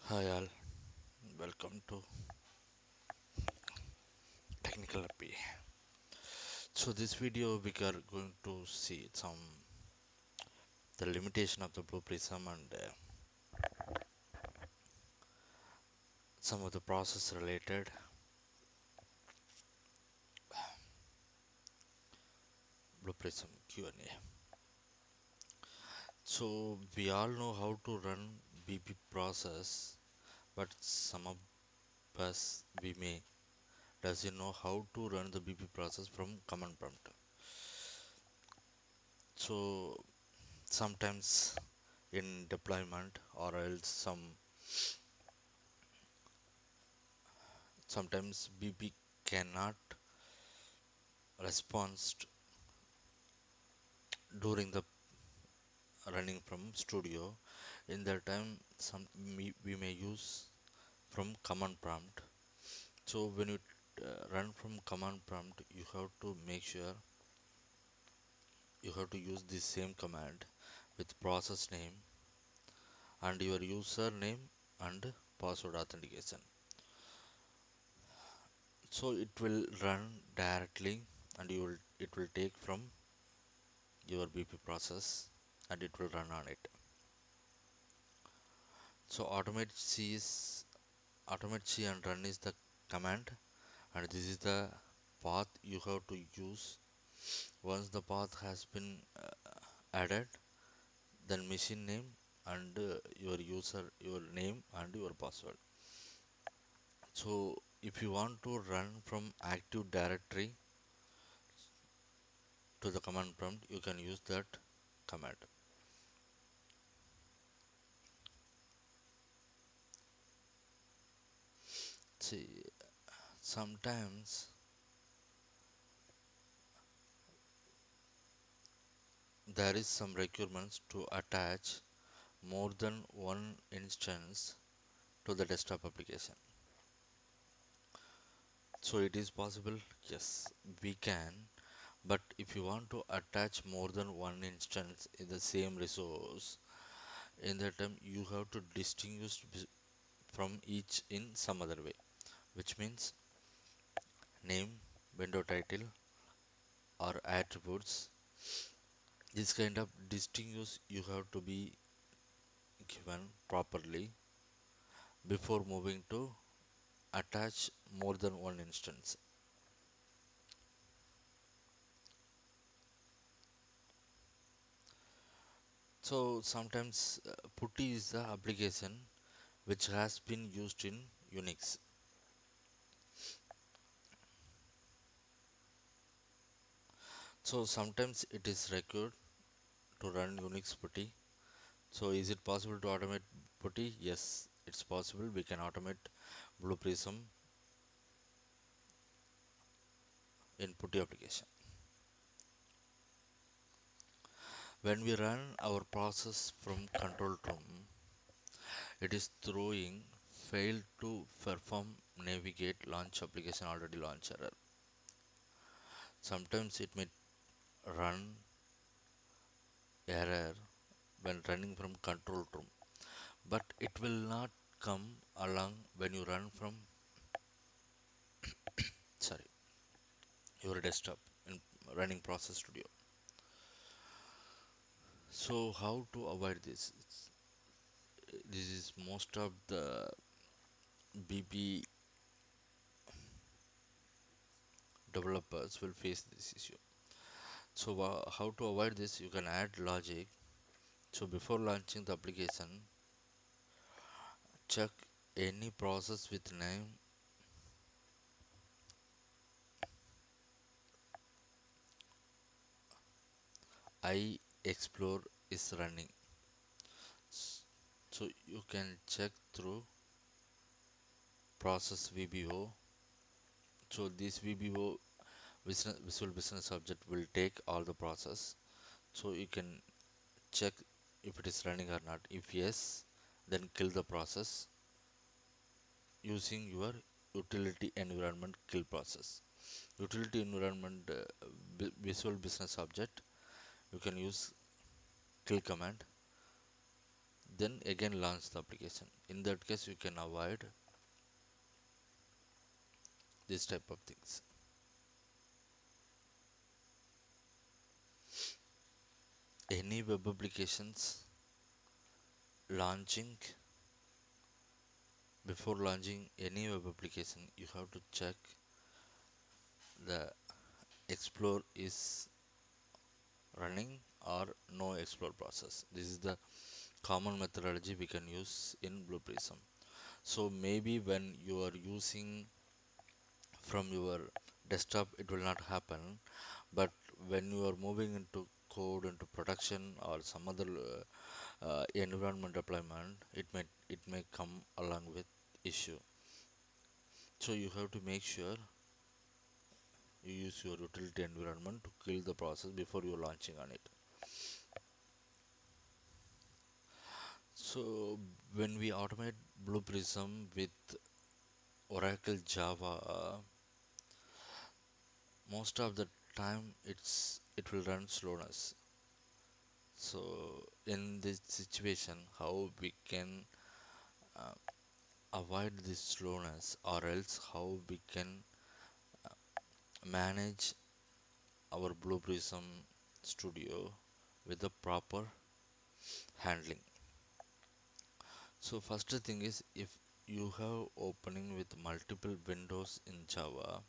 Hi all, welcome to Technical RPA. So this video we are going to see the limitation of the Blue Prism and some of the process related Blue Prism Q&A. So we all know how to run BP process, but some of us we may doesn't know how to run the BP process from command prompt. So sometimes in deployment or else sometimes BP cannot respond during the running from studio. In that time we may use from command prompt. So when you run from command prompt, you have to make sure you have to use the same command with process name and your username and password authentication. So it will run directly and it will take from your BP process and it will run on it. So automate C and run is the command, and this is the path you have to use. Once the path has been added, then machine name and your name and your password. So if you want to run from active directory to the command prompt, you can use that command. See, sometimes there is some requirements to attach more than one instance to the desktop application. So it is possible, yes, we can. But if you want to attach more than one instance in the same resource, in that time you have to distinguish from each in some other way, which means name, window title, or attributes. This kind of distinguish you have to be given properly before moving to attach more than one instance. So sometimes PuTTY is the application which has been used in Unix. So sometimes it is required to run Unix PuTTY. So is it possible to automate PuTTY? Yes, it's possible. We can automate Blueprism in PuTTY application. When we run our process from control room, it is throwing failed to perform navigate launch application already launch error. Sometimes it may run error when running from control room, but it will not come along when you run from sorry your desktop in running process studio. So how to avoid this? This is most of the BP developers will face this issue. So how to avoid this? You can add logic. So before launching the application, check any process with name I explore is running. S- So you can check through process VBO. So this VBO Visual Business Object will take all the process. So you can check if it is running or not. If yes, then kill the process using your utility environment kill process. Utility environment Visual Business Object, you can use kill command. then again launch the application. In that case, you can avoid this type of things. Any web applications launching, before launching any web application, you have to check the explore is running or no explore process. This is the common methodology we can use in Blueprism. So maybe when you are using from your desktop, it will not happen, but when you are moving into code into production or some other environment deployment, it may come along with issue. So you have to make sure you use your utility environment to kill the process before you're launching on it. So when we automate Blue Prism with Oracle Java, most of the time it will run slowness. So in this situation, how we can uh, avoid this slowness, or else how we can manage our Blue Prism studio with the proper handling. So first thing is, if you have opening with multiple windows in Java,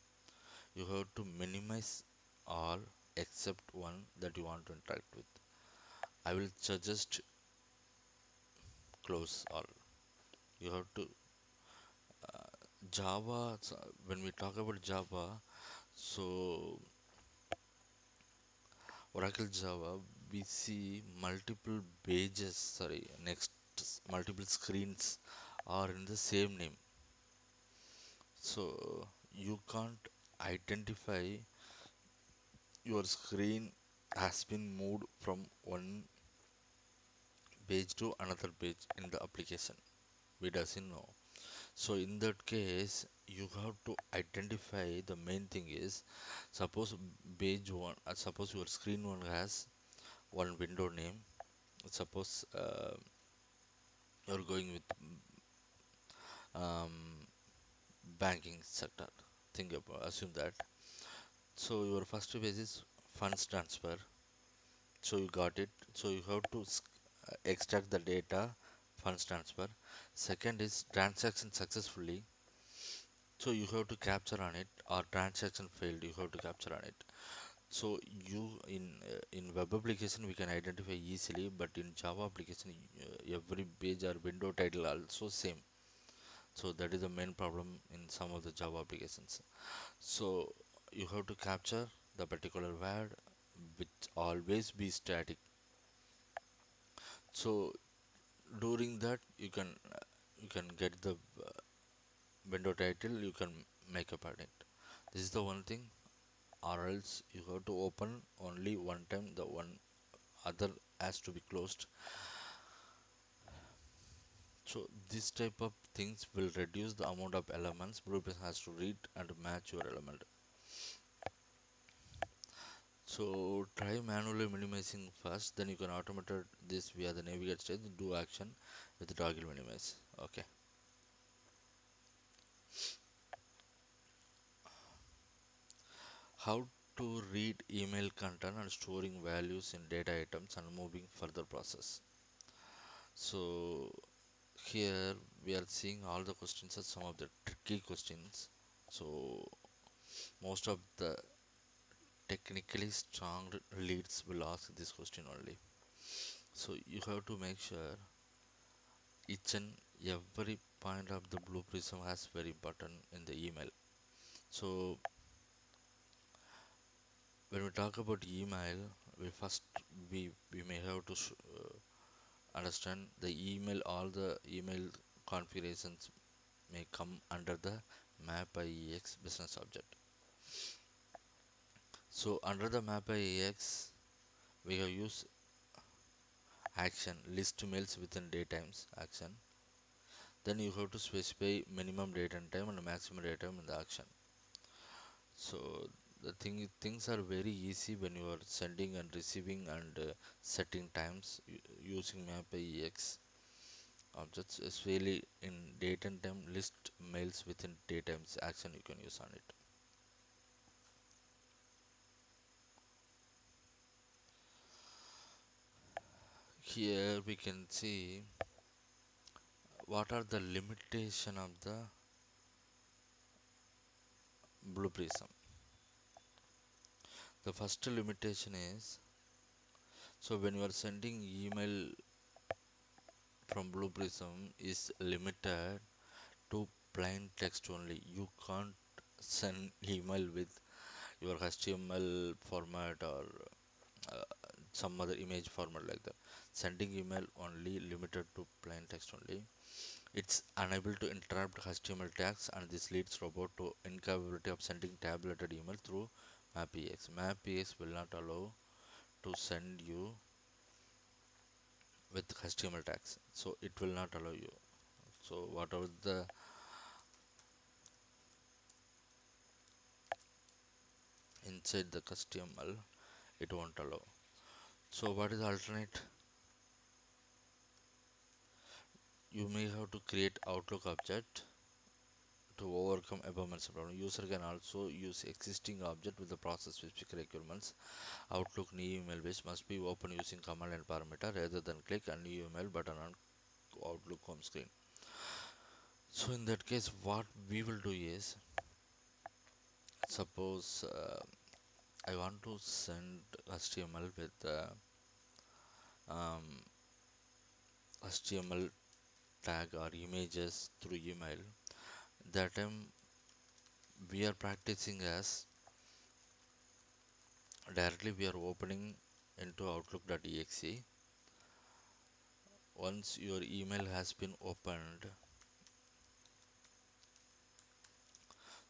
you have to minimize all except one that you want to interact with. I will suggest close all. You have to Java. When we talk about Java, so Oracle Java, we see multiple pages. Sorry, next multiple screens are in the same name. So you can't identify your screen has been moved from one page to another page in the application. We doesn't know. So in that case, you have to identify the main thing is, suppose page one, suppose your screen one has one window name. Suppose you're going with um, banking sector. Think about, assume that. So your first page is funds transfer. So you got it. So you have to extract the data funds transfer. Second is transaction successfully. So you have to capture on it, or transaction failed. You have to capture on it. So you in web application we can identify easily, but in Java application every page or window title also same. So that is the main problem in some of the Java applications. So you have to capture the particular word which always be static. So during that you can get the window title, you can make up on it. This is the one thing, or else you have to open only one time, the one other has to be closed. So this type of things will reduce the amount of elements Blueprint has to read and match your element. So try manually minimizing first, then you can automate this via the navigate stage, do action with toggle minimize. Okay. How to read email content and storing values in data items and moving further process. So here we are seeing all the questions are some of the tricky questions. So most of the technically strong leads will ask this question only. So you have to make sure each and every point of the blue prism has very important in the email. So when we talk about email, we first we may have to understand the email. All the email configurations may come under the map IEX business object. So under the map IEX, we have used action list mails within daytimes action. Then you have to specify minimum date and time and maximum date time in the action. So things are very easy when you are sending and receiving and setting times using map IEX. objects, especially in date and time. List mails within daytime's action you can use on it. Here we can see what are the limitation of the blue prism. The first limitation is, so when you are sending email from blue prism is limited to plain text only. You can't send email with your HTML format or uh, some other image format like that. Sending email only limited to plain text only. It's unable to interrupt HTML tags, and this leads robot to incapability of sending tabulated email through MapEX. MapEX will not allow to send you with HTML tags, so it will not allow you. So whatever the inside the HTML, it won't allow. So what is the alternate? You may have to create Outlook object to overcome above mentioned problem. User can also use existing object with the process specific requirements. Outlook new email page must be open using command and parameter rather than click a new email button on Outlook home screen. So in that case, what we will do is, suppose I want to send HTML with um, HTML tag or images through email. That time we are practicing as directly we are opening into outlook.exe. Once your email has been opened,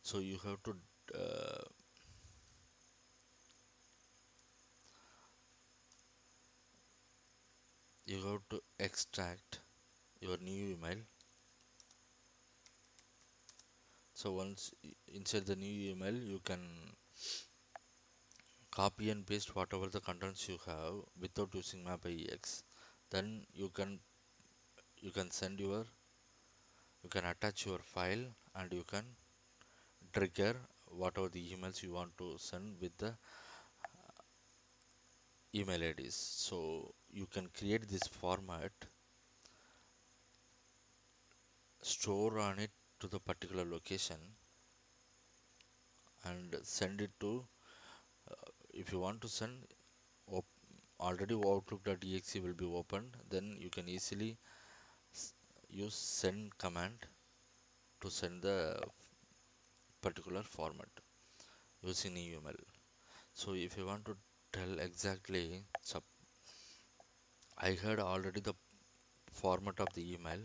so uh, you have to extract your new email. So once inside the new email, you can copy and paste whatever the contents you have without using map.ex. Then you can send your you can attach your file, and you can trigger whatever the emails you want to send with the email IDs. So you can create this format, store on it to the particular location, and send it to, if you want to send already outlook.exe will be opened, then you can easily s- use send command to send the particular format using email. So if you want to tell exactly, I had already the format of the email.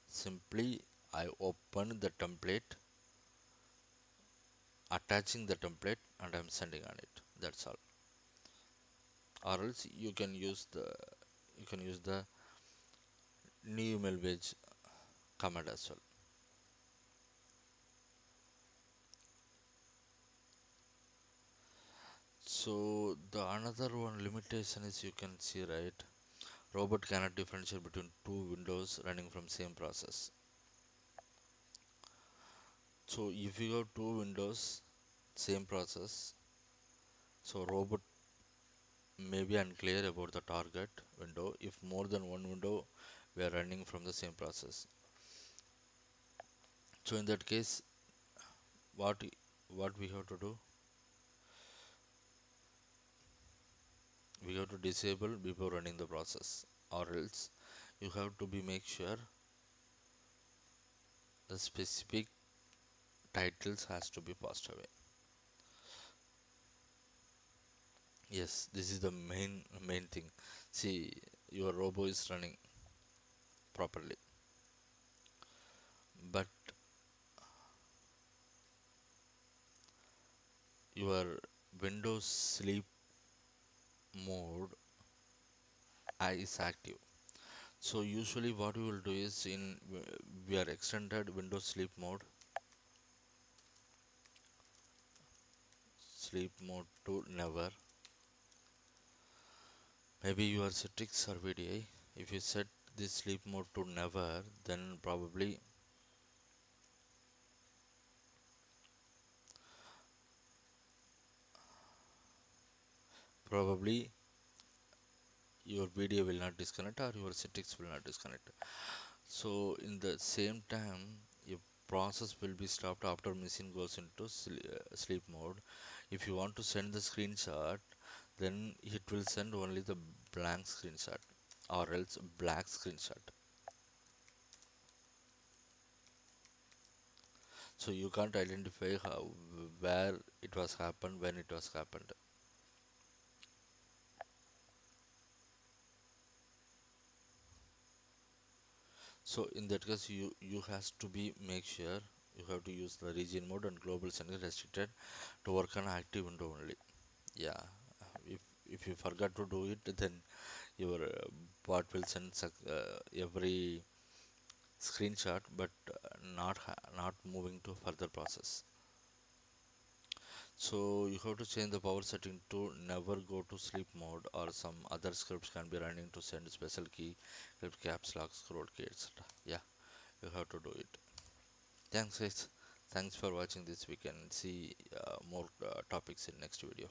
Simply I open the template, attaching the template, and I'm sending on it. That's all. Or else you can use the new email page command as well. So the another one limitation is, you can see, right? Robot cannot differentiate between two windows running from same process. So if you have two windows, same process, so robot may be unclear about the target window if more than one window were running from the same process. So in that case, what what we have to do, we have to disable before running the process, or else you have to be make sure the specific titles has to be passed away. Yes, this is the main thing. See, your robo is running properly, but your Windows sleep mode is active. So usually what we will do is, we are extended Windows sleep mode to never. Maybe your settings or VDI. If you set this sleep mode to never, then probably your video will not disconnect or your settings will not disconnect. So in the same time, your process will be stopped after machine goes into sleep mode. If you want to send the screenshot, then it will send only the blank screenshot or else black screenshot. So you can't identify how, where it was happened, when it was happened. So in that case, you has to be make sure you have to use the region mode and global center restricted to work on active window only. Yeah, if if you forgot to do it, then your bot will send every screenshot, but not moving to further process. So you have to change the power setting to never go to sleep mode, or some other scripts can be running to send special key, help caps lock, scroll key, etc. Yeah, you have to do it. Thanks, guys. Thanks for watching this. We can see more topics in next video.